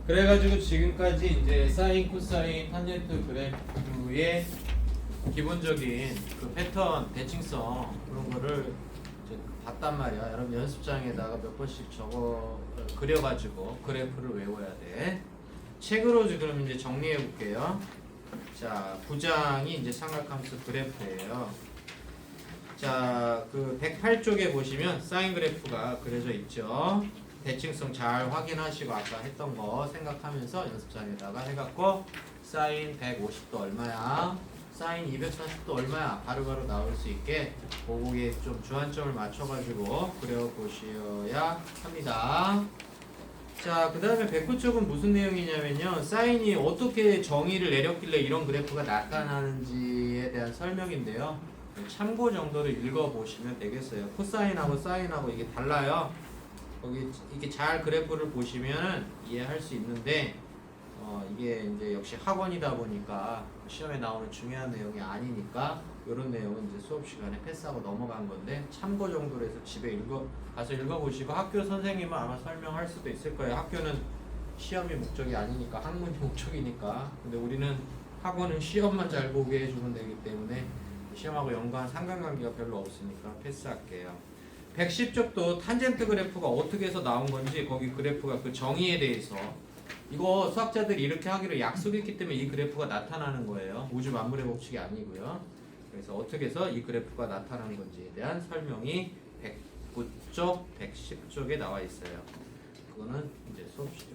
그래가지고 지금까지 이제 사인, 코사인, 탄젠트 그래프의 기본적인 그 패턴, 대칭성 그런 거를 이제 봤단 말이야. 여러분 연습장에다가 몇 번씩 적어 그려가지고 그래프를 외워야 돼. 책으로 지금 이제 정리해 볼게요. 자, 부장이 이제 삼각함수 그래프예요. 자, 그 108쪽에 보시면 사인 그래프가 그려져 있죠. 대칭성 잘 확인하시고 아까 했던 거 생각하면서 연습장에다가 해갖고 사인 150도 얼마야? 사인 240도 얼마야? 바로바로 나올 수 있게 거기에 좀 주안점을 맞춰가지고 그려보셔야 합니다. 자, 그 다음에 109쪽은 무슨 내용이냐면요. 사인이 어떻게 정의를 내렸길래 이런 그래프가 나타나는지에 대한 설명인데요. 참고 정도로 읽어보시면 되겠어요. 코사인하고 사인하고 이게 달라요. 거기 이게 잘 그래프를 보시면 이해할 수 있는데 이게 이제 역시 학원이다 보니까 시험에 나오는 중요한 내용이 아니니까 이런 내용은 이제 수업 시간에 패스하고 넘어간 건데 참고 정도로 해서 집에 가서 읽어보시고 학교 선생님은 아마 설명할 수도 있을 거예요. 학교는 시험이 목적이 아니니까 학문이 목적이니까. 근데 우리는 학원은 시험만 잘 보게 해주면 되기 때문에 시험하고 연관한 상관관계가 별로 없으니까 패스할게요. 110쪽도 탄젠트 그래프가 어떻게 해서 나온 건지 거기 그래프가 그 정의에 대해서 이거 수학자들이 이렇게 하기로 약속했기 때문에 이 그래프가 나타나는 거예요. 우주 만물의 법칙이 아니고요. 그래서 어떻게 해서 이 그래프가 나타나는 건지에 대한 설명이 109쪽, 110쪽에 나와 있어요. 그거는 이제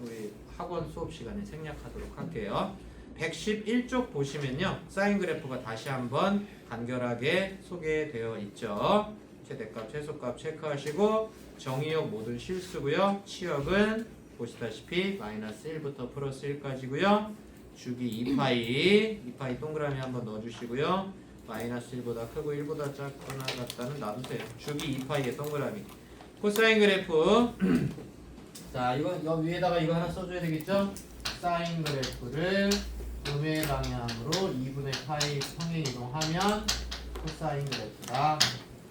우리 학원 수업 시간에 생략하도록 할게요. 111쪽 보시면요. 사인 그래프가 다시 한번 간결하게 소개되어 있죠. 최대값, 최소값 체크하시고 정의역 모든 실수고요. 치역은 보시다시피 마이너스 1부터 플러스 1까지고요. 주기 2파이 동그라미 한번 넣어주시고요. 마이너스 1보다 크고 1보다 작거나 같다는 놔두세요. 주기 2파이의 동그라미. 코사인 그래프. 자, 이거 여기 위에다가 이거 하나 써줘야 되겠죠? 사인 그래프를 음의 방향으로 2분의 파이 평행 이동하면 코사인 그래프다.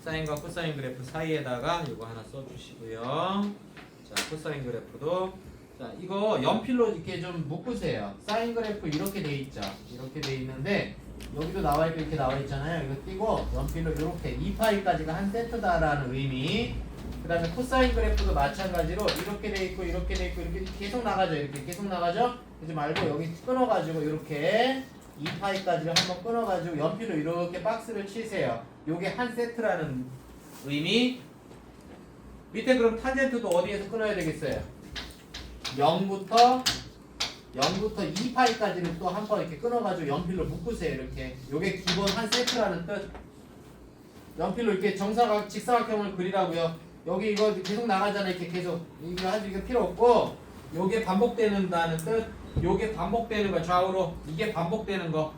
사인과 코사인 그래프 사이에다가 이거 하나 써주시고요. 자, 코사인 그래프도 자 이거 연필로 이렇게 좀 묶으세요. 사인 그래프 이렇게 돼 있죠. 이렇게 돼 있는데 여기도 나와 있고 이렇게 나와 있잖아요. 이거 띄고 연필로 이렇게 2파이까지가 한 세트다라는 의미. 그 다음에 코사인 그래프도 마찬가지로 이렇게 돼 있고 이렇게 돼 있고 이렇게 계속 나가죠. 이렇게 계속 나가죠. 그러지 말고 여기 끊어가지고 이렇게 2파이까지를 한번 끊어가지고 연필로 이렇게 박스를 치세요. 요게 한 세트라는 의미. 밑에 그럼 탄젠트도 어디에서 끊어야 되겠어요? 0부터 2파이까지를 또 한 번 이렇게 끊어가지고 연필로 묶으세요. 이렇게 요게 기본 한 세트라는 뜻. 연필로 이렇게 정사각 직사각형을 그리라고요. 여기 이거 계속 나가잖아요. 이렇게 계속 이거 아주 이거 필요 없고 요게 반복되는다는 뜻. 요게 반복되는 거 좌우로 이게 반복되는 거.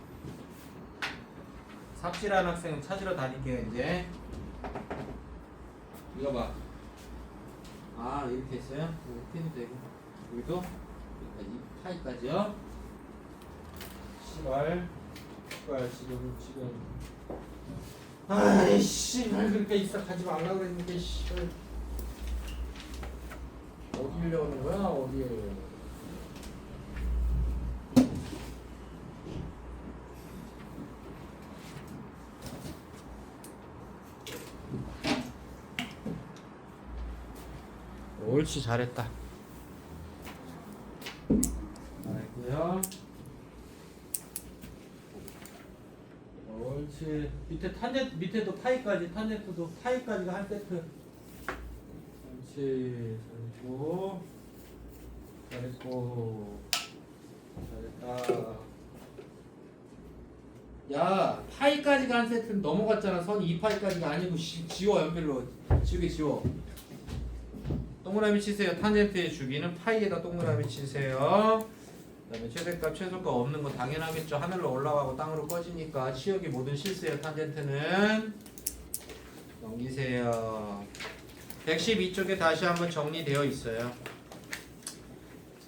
삽질하는 학생은 찾으러 다닐게요. 이제 이거 봐. 아 이렇게 했어요? 이렇게 해도 되고 여기도 여기까지 파이까지요. 시발 지금 아이씨 그러니까 이싹하지 말라고 그랬는데 씨발 어디를 오는 거야 어디에. 옳지 잘했다. 잘했고요. 옳지. 밑에 탄젠트 밑에도 파이까지 탄젠트도 파이까지가 한 세트. 옳지 잘했고 잘했다. 야 파이까지가 한 세트는 넘어갔잖아. 선이 2파이까지가 아니고 지워 연필로 지워. 동그라미 치세요. 탄젠트의 주기는 파이에다 동그라미 치세요. 그 다음에 최대값 최소값 없는 거 당연하겠죠. 하늘로 올라가고 땅으로 꺼지니까 치역이 모든 실수예요. 탄젠트는 넘기세요. 112쪽에 다시 한번 정리되어 있어요.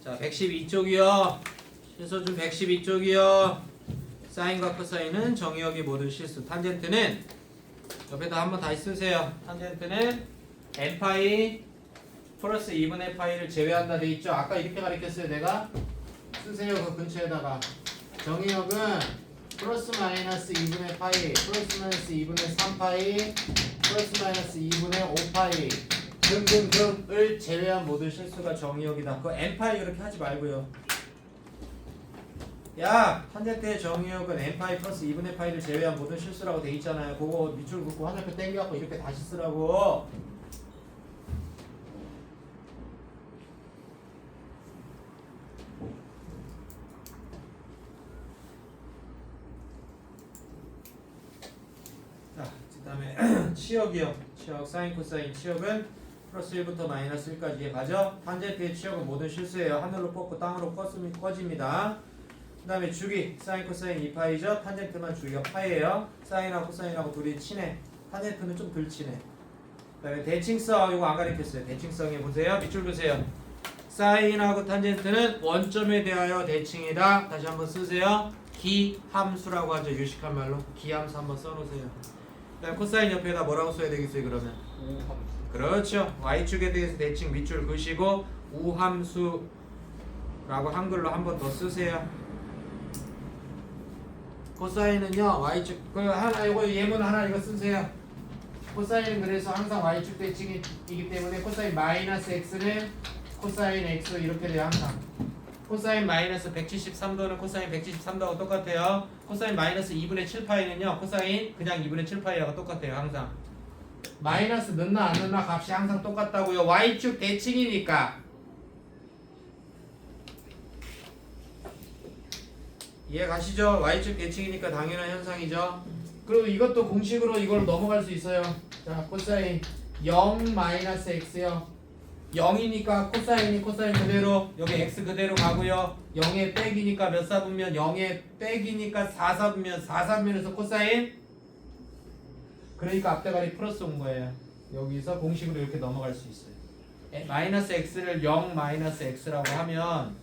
자 112쪽이요. 실소준 112쪽이요. 사인과 코사인은 정의역의 모든 실수. 탄젠트는 옆에다 한번 다시 쓰세요. 탄젠트는 n파이 플러스 2분의 파이를 제외한다 돼 있죠. 아까 이렇게 가르쳤어요. 내가 쓰세요. 그 근처에다가 정의역은 플러스 마이너스 2분의 파이, 플러스 마이너스 2분의 3파이, 플러스 마이너스 2분의 5파이 등등등을 제외한 모든 실수가 정의역이다. 그 n파이 그렇게 하지 말고요. 야, 탄젠트의 정의역은 n파이 플러스 2분의 파이를 제외한 모든 실수라고 돼 있잖아요. 그거 밑줄 긋고 화살표 땡겨갖고 이렇게 다시 쓰라고. 자, 그 다음에 치역이요. 치역, 사인, 코사인 치역은 플러스 1부터 마이너스 1까지의 가죠. 탄젠트의 치역은 모든 실수예요. 하늘로 뻗고 땅으로 꺼집니다. 그 다음에 주기, 사인, 코사인 2파이죠. 탄젠트만 주기가 파이예요. 사인하고 코사인하고 둘이 친해. 탄젠트는 좀 덜 친해. 그 다음에 대칭성, 이거 안 가르쳤어요. 대칭성에 보세요. 밑줄 보세요. 사인하고 탄젠트는 원점에 대하여 대칭이다. 다시 한번 쓰세요. 기함수라고 하죠. 유식한 말로. 기함수 한번 써놓으세요. 그 다음에 코사인 옆에다 뭐라고 써야 되겠어요, 그러면? 우함수. 그렇죠. y축에 대해서 대칭 밑줄 그시고 우함수라고 한글로 한 번 더 쓰세요. 코사인은요 y축 그 하나 이거 예문 하나 이거 쓰세요. 코사인은 그래서 항상 y축 대칭이기 때문에 코사인 마이너스 x는 코사인 x 이렇게 돼요 항상. 코사인 마이너스 173도는 코사인 173도하고 똑같아요. 코사인 마이너스 2분의 7파이는요 코사인 그냥 2분의 7파이하고 똑같아요 항상. 마이너스 넣나 안 넣나 값이 항상 똑같다고요. y축 대칭이니까. 이해 가시죠? y축 대칭이니까 당연한 현상이죠. 그리고 이것도 공식으로 이걸 넘어갈 수 있어요. 자, 코사인 0 마이너스 x요. 0이니까 코사인이 코사인 그대로 여기 x 그대로 가고요. 0에 빼기니까 몇 사분면 0에 빼기니까 4사분면 4사분면에서 코사인 그러니까 앞대가리 플러스 온 거예요. 여기서 공식으로 이렇게 넘어갈 수 있어요. 마이너스 x를 0 마이너스 x라고 하면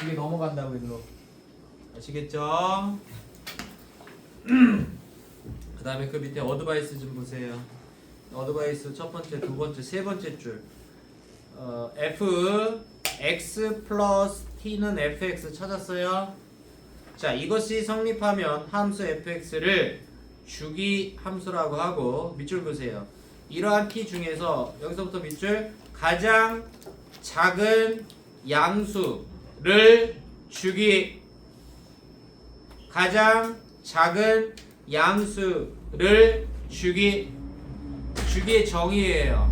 이게 넘어간다고 이리로. 아시겠죠? 그 다음에 그 밑에 어드바이스 좀 보세요. 어드바이스 첫 번째, 두 번째, 세 번째 줄. f x 플러스 t는 fx 찾았어요. 자, 이것이 성립하면 함수 fx를 주기 함수라고 하고 밑줄 보세요. 이러한 t 중에서 여기서부터 밑줄 가장 작은 양수를 주기 가장 작은 양수를 주기의 정의예요.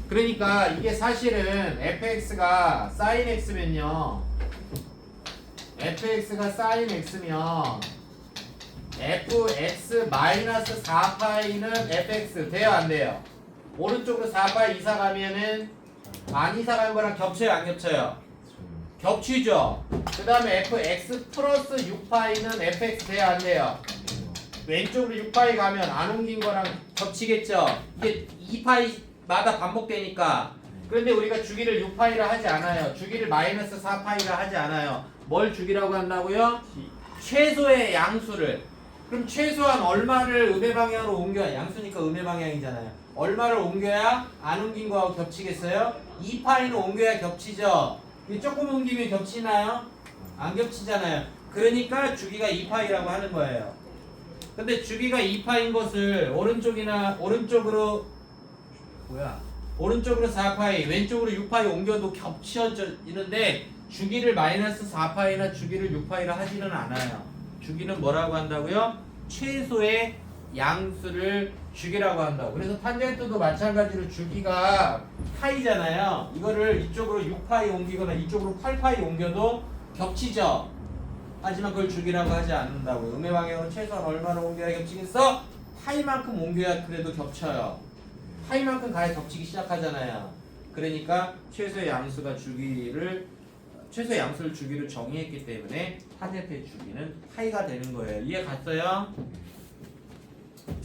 그러니까 이게 사실은 fx가 sin x면요. fx가 sin x면 fx 마이너스 4파이는 fx 돼요 안 돼요? 오른쪽으로 4파이 이사 가면은 안 이사 간 거랑 겹쳐요 안 겹쳐요? 겹치죠. 그 다음에 fx 플러스 6파이는 fx 돼요 안 돼요? 왼쪽으로 6파이 가면 안 옮긴 거랑 겹치겠죠. 이게 2파이마다 반복되니까. 그런데 우리가 주기를 6파이라 하지 않아요. 주기를 마이너스 4파이라 하지 않아요. 뭘 주기라고 한다고요? 최소의 양수를. 그럼 최소한 얼마를 음의 방향으로 옮겨야, 양수니까 음의 방향이잖아요. 얼마를 옮겨야 안 옮긴 거하고 겹치겠어요? 2파이는 옮겨야 겹치죠. 조금 옮기면 겹치나요? 안 겹치잖아요. 그러니까 주기가 2파이라고 하는 거예요. 근데 주기가 2파인 것을 오른쪽으로 4파이 왼쪽으로 6파이 옮겨도 겹쳐지는데 주기를 마이너스 4파이나 주기를 6파이라 하지는 않아요. 주기는 뭐라고 한다고요? 최소의 양수를 주기라고 한다고. 그래서 탄젠트도 마찬가지로 주기가 파이잖아요. 이거를 이쪽으로 6파이 옮기거나 이쪽으로 8파이 옮겨도 겹치죠. 하지만 그걸 주기라고 하지 않는다고. 음의 방향은 최소한 얼마나 옮겨야 겹치겠어? 파이만큼 옮겨야 그래도 겹쳐요. 파이만큼 가야 겹치기 시작하잖아요. 그러니까 최소의 양수를 주기로 정의했기 때문에 탄젠트의 주기는 파이가 되는 거예요. 이해 갔어요?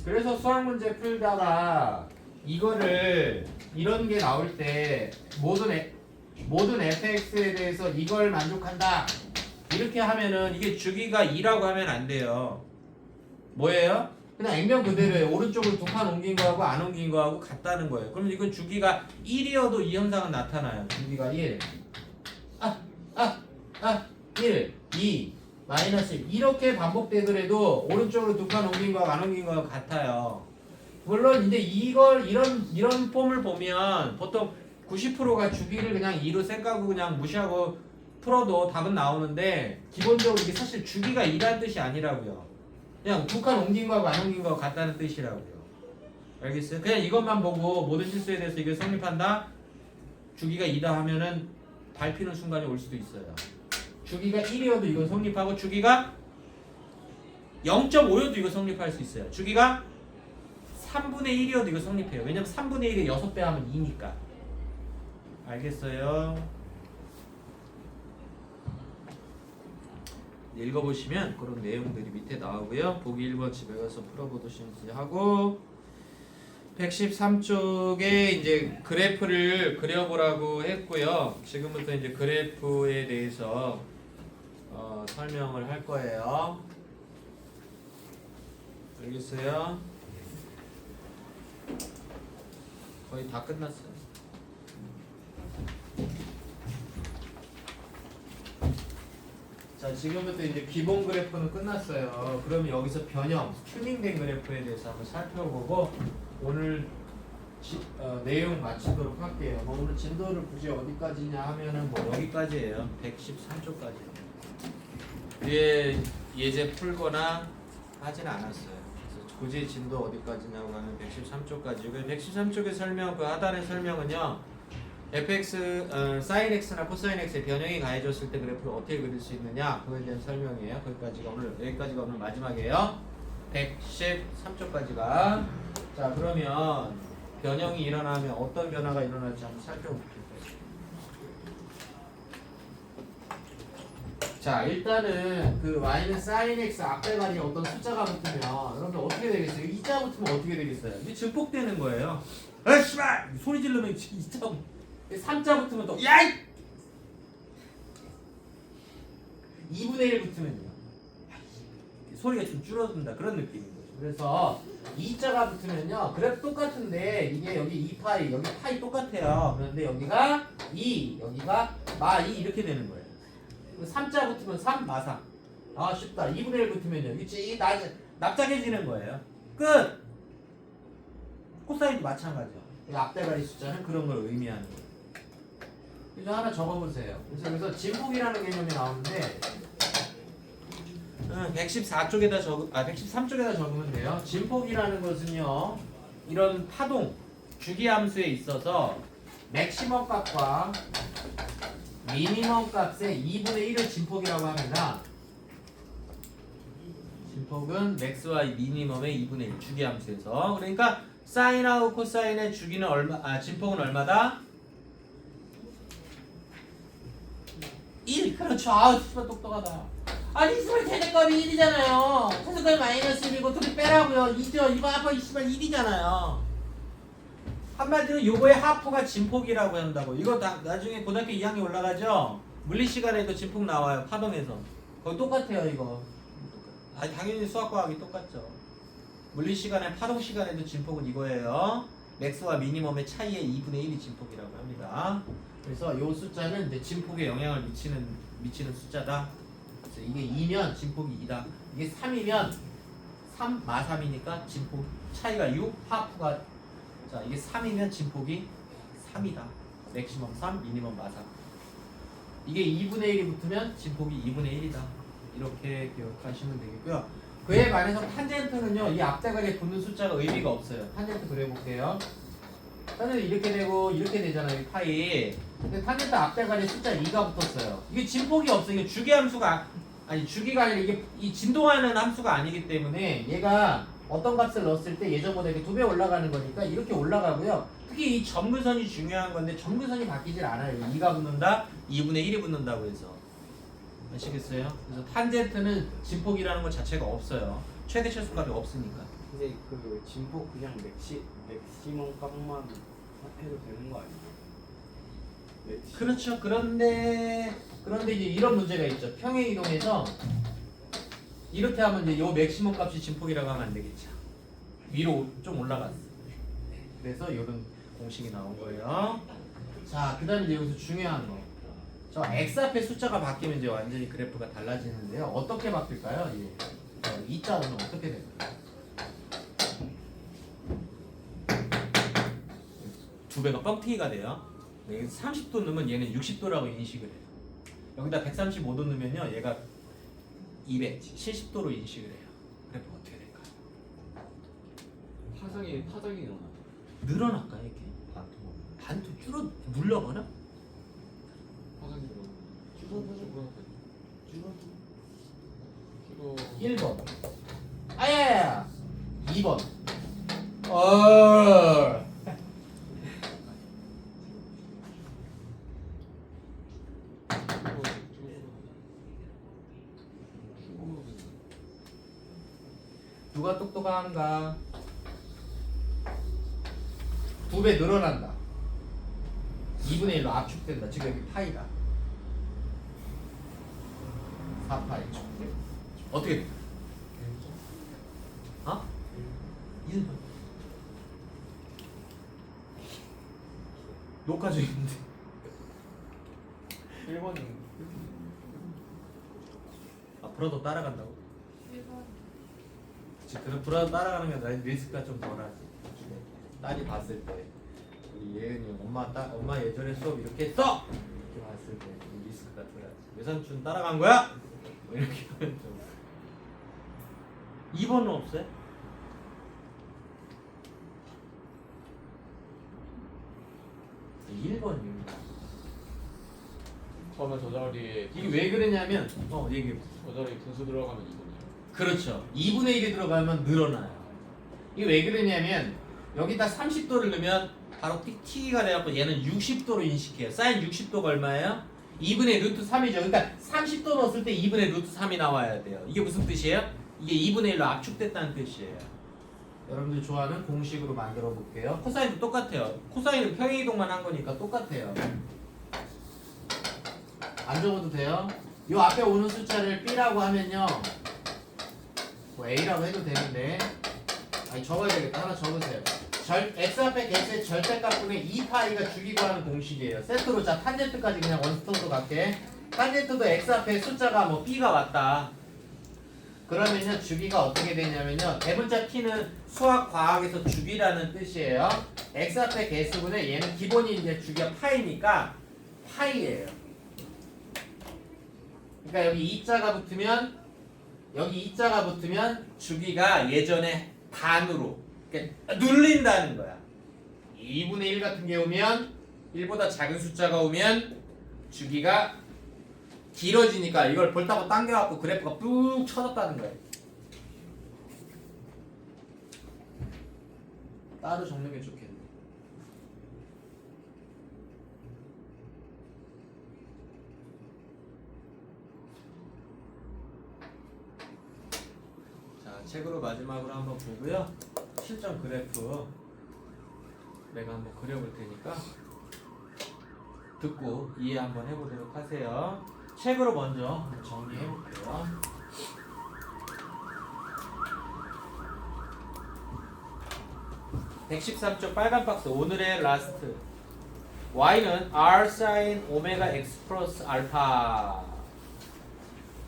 그래서 수학 문제 풀다가 이거를 이런 게 나올 때 모든 fx에 대해서 이걸 만족한다 이렇게 하면은 이게 주기가 2라고 하면 안 돼요. 뭐예요? 그냥 액면 그대로예요. 오른쪽으로 두 칸 옮긴 거하고 안 옮긴 거하고 같다는 거예요. 그럼 이건 주기가 1이어도 이 현상은 나타나요. 주기가 1. 1, 2, 마이너스 1. 이렇게 반복되더라도 오른쪽으로 두 칸 옮긴 거하고 안 옮긴 거하고 같아요. 물론 이제 이런 폼을 보면 보통 90%가 주기를 그냥 2로 생각하고 그냥 무시하고 풀어도 답은 나오는데 기본적으로 이게 사실 주기가 2라는 뜻이 아니라고요. 그냥 두 칸 옮긴 거하고 안 옮긴 거 같다는 뜻이라고요. 알겠어요? 그냥 이것만 보고 모든 실수에 대해서 이게 성립한다? 주기가 2다 하면은 밟히는 순간이 올 수도 있어요. 주기가 1이어도 이거 성립하고 주기가 0.5여도 이거 성립할 수 있어요. 주기가 3분의 1이어도 이거 성립해요. 왜냐면 3분의 1에 6배 하면 2니까. 알겠어요? 읽어보시면 그런 내용들이 밑에 나오고요. 보기 1번 집에 가서 풀어보듯이 하고 113쪽에 이제 그래프를 그려보라고 했고요. 지금부터 이제 그래프에 대해서 설명을 할 거예요. 알겠어요? 거의 다 끝났어요. 자, 지금부터 이제 기본 그래프는 끝났어요. 그럼 여기서 변형, 튜닝된 그래프에 대해서 한번 살펴보고 오늘 내용 마치도록 할게요. 뭐 오늘 진도를 굳이 어디까지냐 하면은 뭐 여기까지예요. 113쪽까지. 위에 예제 풀거나 하진 않았어요. 그래서 굳이 진도 어디까지냐고 하면 113쪽까지고 113쪽의 설명, 그 하단의 설명은요. fx, sin x나 cosine x의 변형이 가해졌을 때 그래프를 어떻게 그릴 수 있느냐 그거에 대한 설명이에요. 여기까지가 오늘 마지막이에요. 113쪽까지가. 자, 그러면 변형이 일어나면 어떤 변화가 일어날지 한번 살펴볼게요. 자, 일단은 그 y는 sin x 앞배관이 어떤 숫자가 붙으면 여러분들 어떻게 되겠어요? 2자 붙으면 어떻게 되겠어요? 이게 증폭되는 거예요. 아 씨발! 소리 지르면 2자 3자 붙으면 또 야이! 2분의 1 붙으면요 소리가 좀 줄어든다 그런 느낌인 거죠. 그래서 2자가 붙으면요 그래프 똑같은데 이게 여기 2파이 여기 파이 똑같아요. 그런데 여기가 2 여기가 마2 이렇게 되는 거예요. 3자 붙으면 3 마3. 아 쉽다. 2분의 1 붙으면요 이게 납작해지는 거예요. 끝! 코사인도 마찬가지죠. 앞대가리 숫자는 그런 걸 의미하는 거예요. 그래서 하나 적어보세요. 그래서 진폭이라는 개념이 나오는데 113쪽에다 적으면 돼요. 진폭이라는 것은요 이런 파동 주기함수에 있어서 맥시멈 값과 미니멈 값의 2분의 1을 진폭이라고 합니다. 진폭은 맥스와 미니멈의 2분의 1 주기함수에서. 그러니까 사인하고 코사인의 주기는 진폭은 얼마다? 1. 그렇죠. 아우 씨발 똑똑하다. 아니 씨발 최대값이 1이잖아요. 최대값이 마이너스 1이고 둘이 빼라고요. 2죠. 이거 아빠 씨발 1이잖아요. 한마디로 요거의 하프가 진폭이라고 한다고. 이거 나중에 고등학교 2학년 올라가죠. 물리 시간에도 진폭 나와요. 파동에서. 거의 똑같아요 이거. 아니 당연히 수학과학이 똑같죠. 물리 시간에 파동 시간에도 진폭은 이거예요. 맥스와 미니멈의 차이의 2분의 1이 진폭이라고 합니다. 그래서 이 숫자는 이제 진폭에 영향을 미치는 숫자다. 그래서 이게 2면 진폭이 2다. 이게 3이면 3 마3이니까 진폭 차이가 6, 하프가 자 이게 3이면 진폭이 3이다. 맥시멈 3, 미니멈 마3. 이게 2분의 1이 붙으면 진폭이 2분의 1이다. 이렇게 기억하시면 되겠고요. 그에 반해서 탄젠트는요 이 앞대가리에 붙는 숫자가 의미가 없어요. 탄젠트 그려볼게요. 탄젠트 이렇게 되고 이렇게 되잖아요. 이 파이. 근데 탄젠트 앞대가리에 숫자 2가 붙었어요. 이게 진폭이 없어요. 이게 주기함수가 아니 주기가 아니라 이게 이 진동하는 함수가 아니기 때문에 얘가 어떤 값을 넣었을 때 예전보다 이렇게 2배 올라가는 거니까 이렇게 올라가고요. 특히 이 점근선이 중요한 건데 점근선이 바뀌질 않아요. 2가 붙는다, 2분의 1이 붙는다고 해서. 아시겠어요? 그래서 탄젠트는 진폭이라는 것 자체가 없어요. 최대 최소값이 없으니까. 근데 그 진폭 그냥 맥시멈 값만 해도 되는 거 아니에요? 그렇죠. 그런데 이제 이런 문제가 있죠. 평행 이동해서 이렇게 하면 이제 요 맥시멈 값이 진폭이라고 하면 안 되겠죠. 위로 좀 올라갔어. 그래서 이런 공식이 나온 거예요. 자, 그 다음에 이제 여기서 중요한 거. 저 x 앞에 숫자가 바뀌면 이제 완전히 그래프가 달라지는데요. 어떻게 바뀔까요? 이 자는 어떻게 될까요? 두 배가 뻥튀기가 돼요. 여기서 30도 넣으면 얘는 60도라고 인식을 해요. 여기다 135도 넣으면요, 얘가 270도로 인식을 해요. 그래프 어떻게 될까요? 파장이 일어나. 늘어날까요, 이렇게? 반토 줄어 물러가나? 파장이 일어나. 줄어. 1번. 아야야야. 2번. 어. 누가 똑똑한가? 2배 늘어난다. 2분의 1로 압축된다. 지금 여기 파이가 4파이. 어떻게 돼? 어? 1번. 녹화 중인데. 1번이 앞으로도 따라간다고? 1번. 그럼 불안 따라가는 게 아니라 리스크가 좀 덜하지. 딸이 봤을 때 우리 예은이 엄마 예전에 수업 이렇게 했어. 이렇게 봤을 때 리스크가 덜하지. 외삼촌 따라간 거야? 뭐 이렇게 하면 좀. 2번은 없어요? 1번입니다. 그러면 저 자리에 이게 왜 그러냐면 얘기해. 저 자리에 분수 들어가면 2번이에요. 그렇죠. 2분의 1이 들어가면 늘어나요. 이게 왜 그러냐면 여기다 30도를 넣으면 바로 틱튀기가 돼갖고 얘는 60도로 인식해요. 사인 60도가 얼마예요? 2분의 루트 3이죠. 그러니까 30도 넣었을 때 2분의 루트 3이 나와야 돼요. 이게 무슨 뜻이에요? 이게 2분의 1로 압축됐다는 뜻이에요. 여러분들 좋아하는 공식으로 만들어 볼게요. 코사인도 똑같아요. 코사인은 평행이동만 한 거니까 똑같아요. 안 적어도 돼요. 요 앞에 오는 숫자를 B라고 하면요, 뭐 A라고 해도 되는데, 아니 적어야 되겠다. 하나 적으세요. x 앞에 개수의 절대값분의 2파이가 주기고 하는 공식이에요. 세트로. 자, 탄젠트까지 그냥 원스톱으로 갈게. 탄젠트도 x 앞에 숫자가 뭐 B가 왔다. 그러면요, 주기가 어떻게 되냐면요, 대문자 t는 수학 과학에서 주기라는 뜻이에요. x 앞에 개수분의 얘는 기본이 이제 주기가 파이니까 파이예요. 그러니까 여기 2자가 붙으면, 여기 2자가 붙으면 주기가 예전에 반으로, 그러니까 눌린다는 거야. 2분의 1 같은 게 오면, 1보다 작은 숫자가 오면 주기가 길어지니까 이걸 볼따고 당겨갖고 그래프가 뚝 쳐졌다는 거예요. 따로 적는 게 좋겠네. 자, 책으로 마지막으로 한번 보고요. 실전 그래프 내가 한번 그려볼 테니까 듣고 이해 한번 해보도록 하세요. 책으로 먼저 정리해 볼게요. (113쪽) 빨간 박스 오늘의 라스트. y는 r sin 오메가 x 플러스 알파.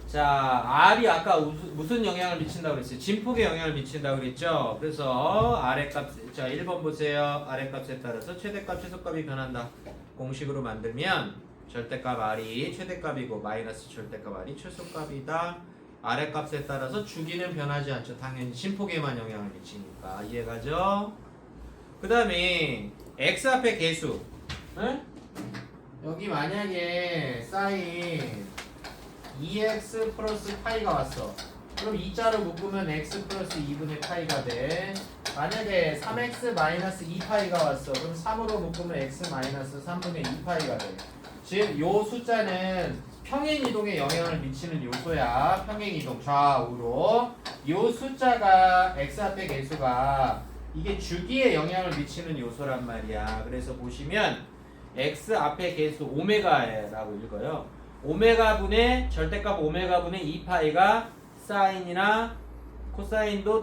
자, r이 아까 무슨 영향을 미친다고 그랬어요? 진폭에 영향을 미친다고 그랬죠? 그래서 아래값, 자 1번 보세요. 아래값에 따라서 최대값 최소값이 변한다. 공식으로 만들면 절대값 r이 최대값이고 마이너스 절대값 r이 최소값이다. 아래값에 따라서 주기는 변하지 않죠. 당연히 진폭에만 영향을 미치니까. 이해가죠? 그 다음에 x 앞에 개수. 응? 여기 만약에 사인 2x 플러스 파이가 왔어. 그럼 2자로 묶으면 x 플러스 2분의 파이가 돼. 만약에 3x 마이너스 2파이가 왔어. 그럼 3으로 묶으면 x 마이너스 3분의 2파이가 돼. 즉, 요 숫자는 평행이동에 영향을 미치는 요소야. 평행이동 좌우로. 요 숫자가 x 앞의 개수가 이게 주기에 영향을 미치는 요소란 말이야. 그래서 보시면 x 앞의 개수 오메가라고 읽어요. 오메가분의 절대값 오메가분의 2파이가 사인이나 코사인도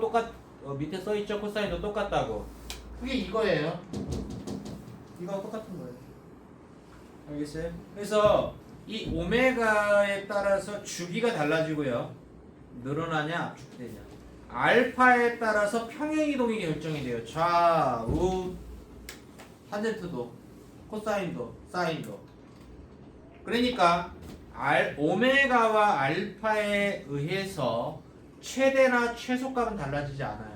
밑에 써있죠? 코사인도 똑같다고. 그게 이거예요. 이거하고 똑같은 거예요. 알겠어요? 그래서 이 오메가에 따라서 주기가 달라지고요. 늘어나냐 압축되냐. 알파에 따라서 평행이동이 결정이 돼요. 좌우 탄젠트도 코사인도 사인도. 그러니까 오메가와 알파에 의해서 최대나 최소값은 달라지지 않아요.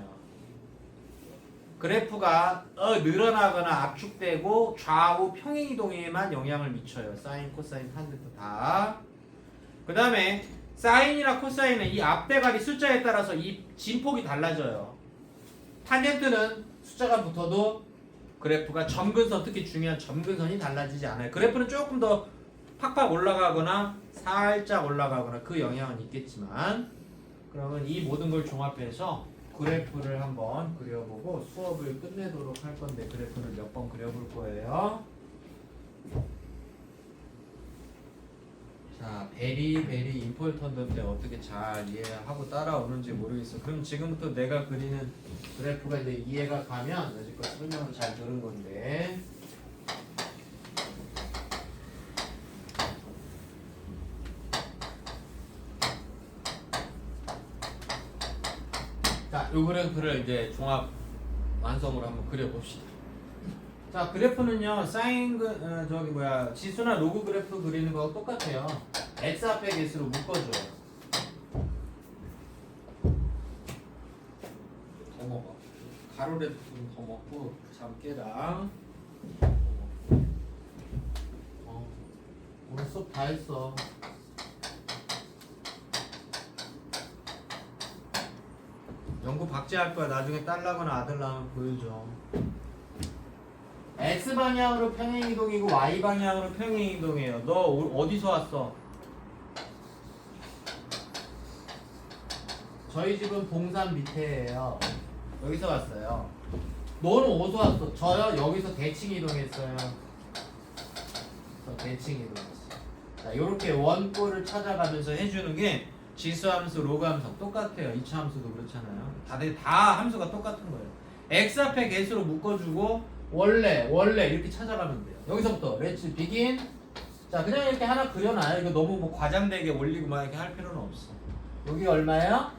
그래프가 늘어나거나 압축되고 좌우 평행이동에만 영향을 미쳐요. 사인, 코사인, 탄젠트 다. 그 다음에 사인이나 코사인은 이 앞대가리 숫자에 따라서 이 진폭이 달라져요. 탄젠트는 숫자가 붙어도 그래프가 점근선, 특히 중요한 점근선이 달라지지 않아요. 그래프는 조금 더 팍팍 올라가거나 살짝 올라가거나 그 영향은 있겠지만, 그러면 이 모든 걸 종합해서 그래프를 한번 그려보고 수업을 끝내도록 할 건데, 그래프를 몇 번 그려볼 거예요. 자, 베리 임포턴트인데 어떻게 잘 이해하고 따라오는지 모르겠어. 그럼 지금부터 내가 그리는 그래프가 이제 이해가 가면 여지껏 설명을 잘 들은 건데, 자, 요 그래프를 이제 종합 완성으로 한번 그려봅시다. 자, 그래프는요, 지수나 로그 그래프 그리는 거하고 똑같아요. x 앞에 개수로 묶어줘요. 더 먹어. 가로를 좀 더 먹고 잠깨랑. 오늘 수업 다 했어. 연구 박제할 거야. 나중에 딸라거나 아들 낳으면 보여줘. X 방향으로 평행 이동이고 Y 방향으로 평행 이동이에요. 너 어디서 왔어? 저희 집은 봉산 밑에예요. 여기서 왔어요. 너는 어디서 왔어? 저요? 여기서 대칭 이동했어요. 대칭 이동했어요. 자, 요렇게 원꼴을 찾아가면서 해주는 게 지수함수, 로그함수 똑같아요. 이차함수도 그렇잖아요. 다들 다 함수가 똑같은 거예요. X 앞에 개수로 묶어주고 원래 이렇게 찾아가면 돼요. 여기서부터 let's begin. 자, 그냥 이렇게 하나 그려놔요. 이거 너무 뭐 과장되게 올리고 막 이렇게 할 필요는 없어. 여기 얼마예요?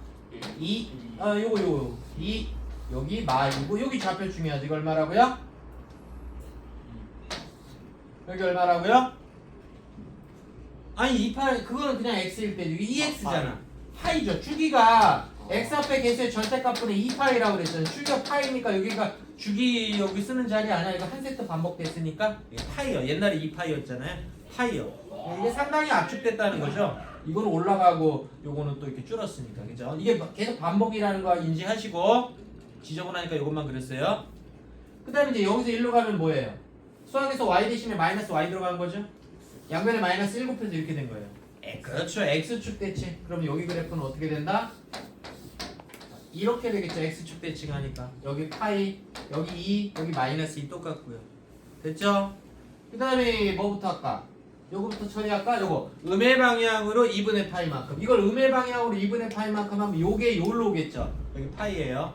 2. 요거 2. 여기 마이고 여기 좌표 중요하지. 이거 얼마라고요? 여기 얼마라고요? 아니 2파이 그거는 그냥 x일 때 이게 2x잖아. 파이죠. 주기가 x 앞에 개수의 절대값분의 2파이라고 그랬잖아요. 주기가 파이니까 여기가 주기 여기 쓰는 자리 아니야. 이거 한 세트 반복됐으니까 이게 파이요. 옛날에 2파이였잖아요. 파이요. 이게 상당히 압축됐다는 거죠. 이거는 올라가고 요거는 또 이렇게 줄었으니까. 그죠? 이게 계속 반복이라는 거 인지하시고 지저분하니까 이것만 그랬어요. 그 다음에 이제 여기서 1로 가면 뭐예요? 수학에서 y 대신에 마이너스 y 들어간 거죠? 양변에 마이너스 1 곱해서 이렇게 된 거예요. 그렇죠. x축 대칭. 그럼 여기 그래프는 어떻게 된다? 이렇게 되겠죠. x축 대칭하니까. 여기 파이, 여기 2, 여기 마이너스 2 똑같고요. 됐죠? 그 다음에 뭐부터 할까? 요거부터 처리할까? 요거 음의 방향으로 2분의 파이만큼. 이걸 음의 방향으로 2분의 파이만큼 하면 요게 요로 오겠죠. 여기 파이예요.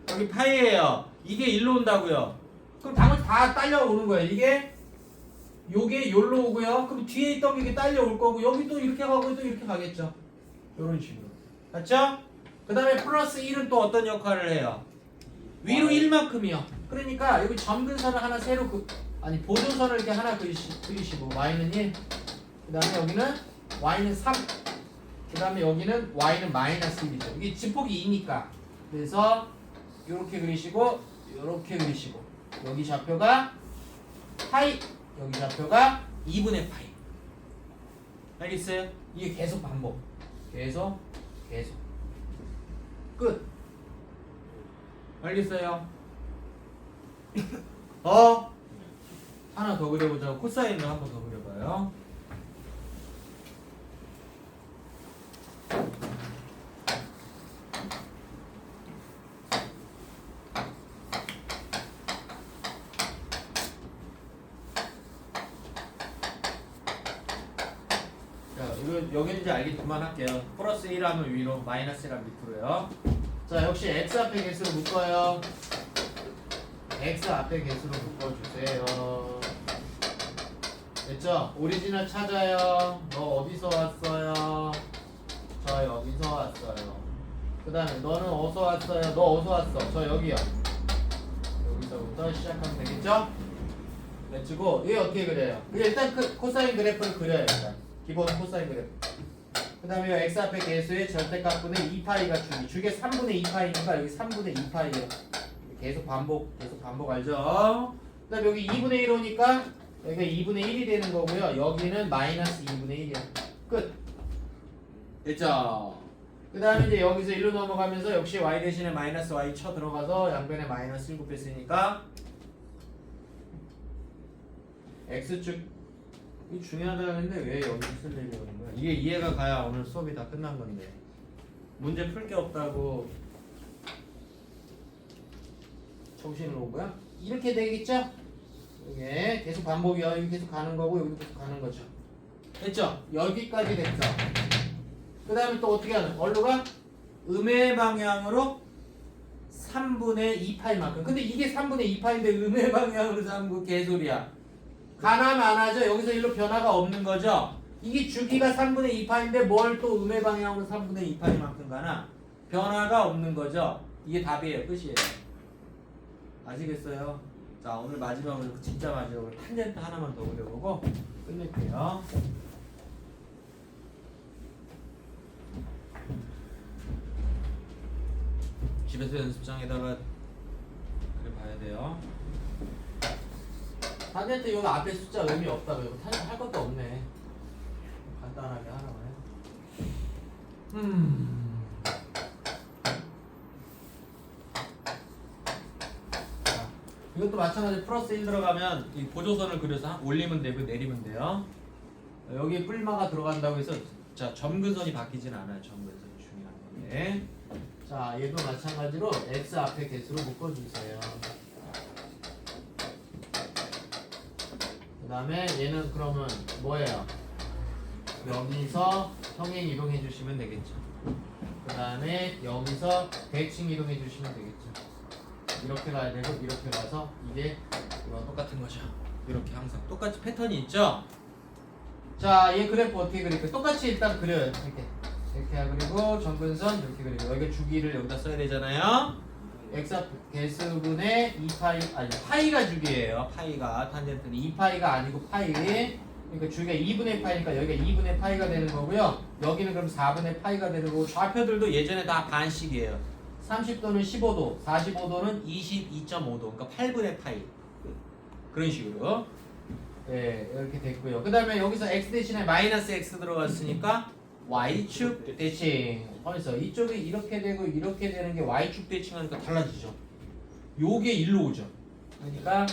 여기 파이예요. 이게 1로 온다고요. 그럼 당연히 다 딸려오는 거예요. 이게 요게 요로 오고요. 그럼 뒤에 있던 게 이게 딸려올 거고 여기 또 이렇게 가고 또 이렇게 가겠죠. 요런 식으로. 맞죠? 그 다음에 플러스 1은 또 어떤 역할을 해요? 위로 1만큼이요. 그러니까 여기 점근선을 하나 새로 보조선을 이렇게 하나 그리시고 y는 1. 그 다음에 여기는 y는 3. 그 다음에 여기는 y는 마이너스 1이죠. 이게 진폭이 2니까. 그래서 요렇게 그리시고 요렇게 그리시고 여기 좌표가 파이, 여기 좌표가 2분의 파이. 알겠어요? 이게 계속 반복. 계속 끝. 알겠어요? 하나 더 그려보자고. 코사인을 한 번 더 그려봐요. 자, 이거 여기는 이제 알기 그만할게요. 플러스 1 하면 위로, 마이너스 1 하면 밑으로요. 자, 역시 x 앞에 개수로 묶어요. x 앞에 개수로 묶어주세요. 됐죠? 오리지널 찾아요. 너 어디서 왔어요? 저 여기서 왔어요. 그 다음에 너는 어디서 왔어요? 너 어디서 왔어? 저 여기요. 여기서부터 시작하면 되겠죠? 맺히고 이게 어떻게 그려요? 일단 코사인 그래프를 그려요. 일단 기본 코사인 그래프. 그 다음에 x 앞에 개수의 절대값분의 2파이가 주기에 3분의 2파이니까 여기 3분의 2파이에요. 계속 반복 알죠? 그 다음에 여기 2분의 1 오니까 여기가 2분의 1이 되는 거고요. 여기는 마이너스 2분의 1이야. 끝. 됐죠? 그 다음에 이제 여기서 1로 넘어가면서 역시 y 대신에 마이너스 y 쳐 들어가서 양변에 마이너스 1 곱했으니까 x축 이 중요하다고 했는데 왜 여기 쓰려고 하는 거야? 이게 이해가 가야 오늘 수업이 다 끝난 건데 문제 풀 게 없다고 정신을 놓은 거야? 이렇게 되겠죠? 이게 계속 반복이야. 여기 계속 가는 거고 여기 계속 가는 거죠. 됐죠? 여기까지 됐죠? 그 다음에 또 어떻게 하는? 얼루가 음의 방향으로 3분의 2파이만큼. 근데 이게 3분의 2파인데 음의 방향으로 3분 개소리야. 가나 마나죠? 여기서 일로 변화가 없는 거죠? 이게 주기가 3분의 2파인데 뭘 또 음의 방향으로 3분의 2파이만큼 가나? 변화가 없는 거죠? 이게 답이에요. 끝이에요. 아시겠어요? 자, 오늘 마지막으로 진짜 마지막으로 탄젠트 하나만 더 그려보고 끝낼게요. 집에서 연습장에다가 그려봐야 돼요. 탄젠트 여기 앞에 숫자 의미 없다고 이거 할 것도 없네. 간단하게 하나만 해. 이것도 마찬가지로 플러스 1 들어가면 이 보조선을 그려서 올리면 되고 내리면 돼요. 여기에 뿔마가 들어간다고 해서 자 점근선이 바뀌진 않아요. 점근선이 중요한 건데. 자 얘도 마찬가지로 x 앞에 개수로 묶어주세요. 그 다음에 얘는 그러면 뭐예요? 여기서 평행 이동해 주시면 되겠죠. 그 다음에 여기서 대칭 이동해 주시면 되겠죠. 이렇게 가야 되고 이렇게 가서 이게 이거 똑같은 거죠. 이렇게 항상 똑같이 패턴이 있죠. 자, 얘 그래프 어떻게 그릴까? 똑같이 일단 그려요. 이렇게 그리고 점근선 이렇게 그리고 여기가 주기를 여기다 써야 되잖아요. x 개수분의 2파이 아니 파이가 주기예요. 파이가 탄젠트는 2파이가 아니고 파이. 그러니까 주기가 2분의 파이니까 여기가 2분의 파이가 되는 거고요. 여기는 그럼 4분의 파이가 되는 거고 좌표들도 예전에 다 반씩이에요. 30도는 15도, 45도는 22.5도, 그러니까 8분의 파이 그런 식으로 네, 이렇게 됐고요. 그 다음에 여기서 x 대신에 마이너스 x 들어갔으니까 y축 대칭 그래서 이쪽이 이렇게 되고 이렇게 되는 게 y축 대칭하니까 달라지죠. 요게 일로 오죠. 그러니까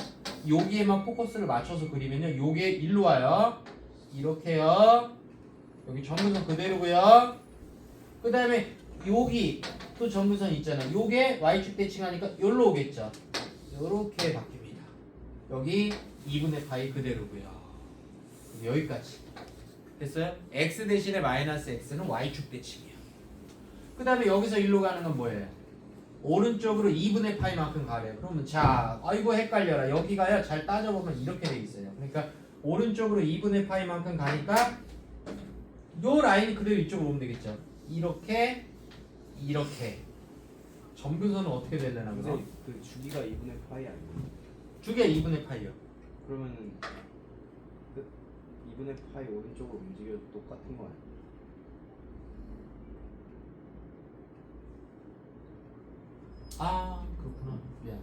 여기에만 포커스를 맞춰서 그리면요 요게 일로 와요. 이렇게요. 여기 점근선 그대로고요. 그 다음에 여기 또 점근선 있잖아요. 요게 y축 대칭하니까 여기로 오겠죠. 요렇게 바뀝니다. 여기 2분의 파이 그대로고요. 여기까지 됐어요? x 대신에 마이너스 x는 y축 대칭이에요. 그 다음에 여기서 일로 가는 건 뭐예요? 오른쪽으로 2분의 파이만큼 가래요. 그러면 자, 아이고 헷갈려라. 여기가요 잘 따져보면 이렇게 돼 있어요. 그러니까 오른쪽으로 2분의 파이만큼 가니까 요 라인이 그대로 이쪽으로 오면 되겠죠. 이렇게 이렇게 점근선은 어떻게 되려나 보죠? 근데 그 주기가 2분의 파이 아니에요? 주기가 2분의 파이요. 그러면은 그 2분의 파이 오른쪽으로 움직여도 똑같은 거 아니에요? 아 그렇구나. 미안.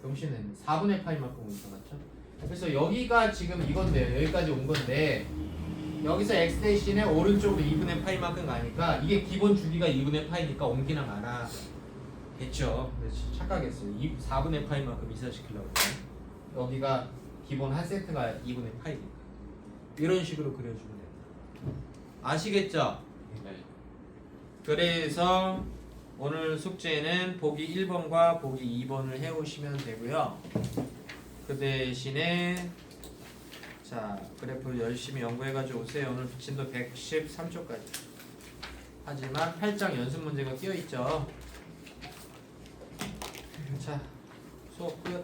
병신했네. 4분의 파이만큼 오니까 맞죠? 그래서 여기가 지금 이건데요. 여기까지 온 건데 여기서 x 대신에 오른쪽으로 2분의 파이만큼 가니까 이게 기본 주기가 2분의 파이니까 옮기나 마나 겠죠. 착각했어요. 4분의 파이만큼 이사시키려고 여기가 기본 한 세트가 2분의 파이니까 이런 식으로 그려주면 됩니다. 아시겠죠? 네. 그래서 오늘 숙제는 보기 1번과 보기 2번을 해오시면 되고요. 그 대신에 자 그래프를 열심히 연구해가지고 오세요. 오늘 진도 113초까지. 하지만 8장 연습 문제가 끼어있죠. 자, 수업 끝.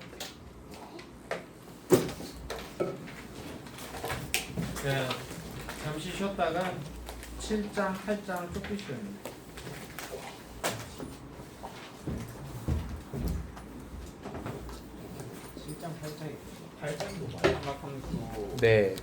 네, 잠시 쉬었다가 7장, 8장 쭉 푸시면 됩니다. 7장 8장이 8장도 삼각함수 네.